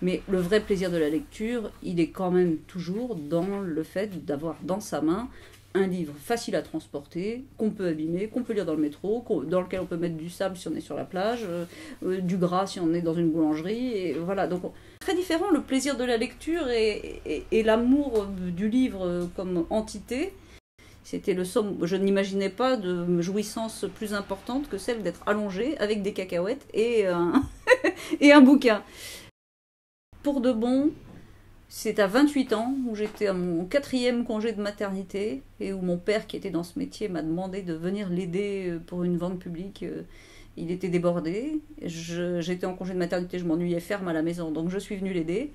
Mais le vrai plaisir de la lecture, il est quand même toujours dans le fait d'avoir dans sa main un livre facile à transporter, qu'on peut abîmer, qu'on peut lire dans le métro, dans lequel on peut mettre du sable si on est sur la plage, du gras si on est dans une boulangerie, et voilà. Donc très différent le plaisir de la lecture et l'amour du livre comme entité. C'était le somme. Je n'imaginais pas de jouissance plus importante que celle d'être allongé avec des cacahuètes et et un bouquin. Pour de bon, c'est à 28 ans, où j'étais à mon 4e congé de maternité, et où mon père, qui était dans ce métier, m'a demandé de venir l'aider pour une vente publique. Il était débordé. J'étais en congé de maternité, je m'ennuyais ferme à la maison, donc je suis venue l'aider.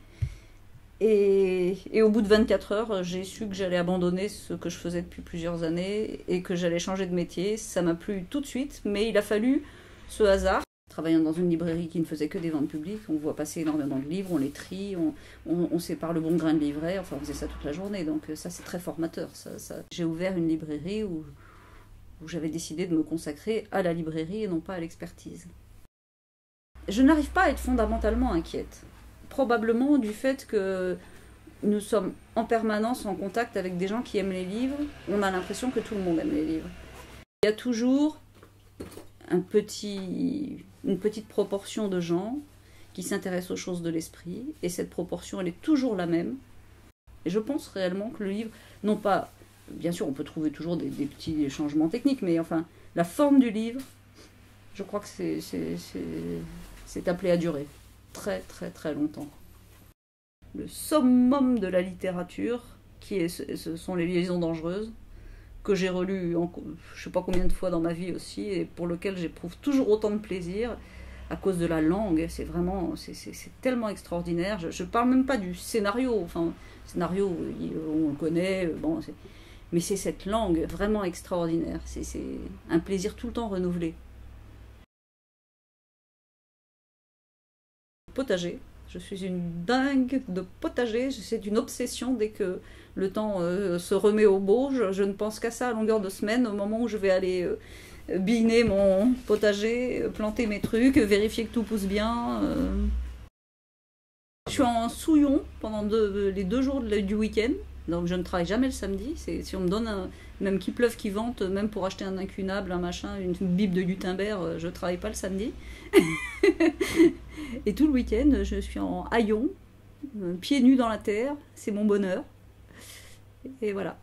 Et au bout de 24 heures, j'ai su que j'allais abandonner ce que je faisais depuis plusieurs années, et que j'allais changer de métier. Ça m'a plu tout de suite, mais il a fallu ce hasard. Travaillant dans une librairie qui ne faisait que des ventes publiques, on voit passer énormément de livres, on les trie, on sépare le bon grain de livret, enfin on faisait ça toute la journée, donc ça c'est très formateur. J'ai ouvert une librairie où j'avais décidé de me consacrer à la librairie et non pas à l'expertise. Je n'arrive pas à être fondamentalement inquiète, probablement du fait que nous sommes en permanence en contact avec des gens qui aiment les livres, on a l'impression que tout le monde aime les livres. Il y a toujours une petite proportion de gens qui s'intéressent aux choses de l'esprit, et cette proportion, elle est toujours la même. Et je pense réellement que le livre, non pas, bien sûr, on peut trouver toujours des petits changements techniques, mais enfin, la forme du livre, je crois que c'est appelé à durer très très très longtemps. Le summum de la littérature, ce sont les liaisons dangereuses, que j'ai relu je ne sais pas combien de fois dans ma vie aussi, et pour lequel j'éprouve toujours autant de plaisir, à cause de la langue. C'est tellement extraordinaire. Je ne parle même pas du scénario, enfin, le scénario, on le connaît, bon, mais c'est cette langue vraiment extraordinaire. C'est un plaisir tout le temps renouvelé. Potager. Je suis une dingue de potager, c'est une obsession. Dès que le temps se remet au beau, je ne pense qu'à ça à longueur de semaine, au moment où je vais aller biner mon potager, planter mes trucs, vérifier que tout pousse bien. Je suis en souillon pendant les 2 jours du week-end, donc je ne travaille jamais le samedi. Si on me donne, même qu'il pleuve, qu'il vente, même pour acheter un incunable, un machin, une bible de Gutenberg, je ne travaille pas le samedi. Et tout le week-end, je suis en haillons, pieds nus dans la terre, c'est mon bonheur. Et voilà.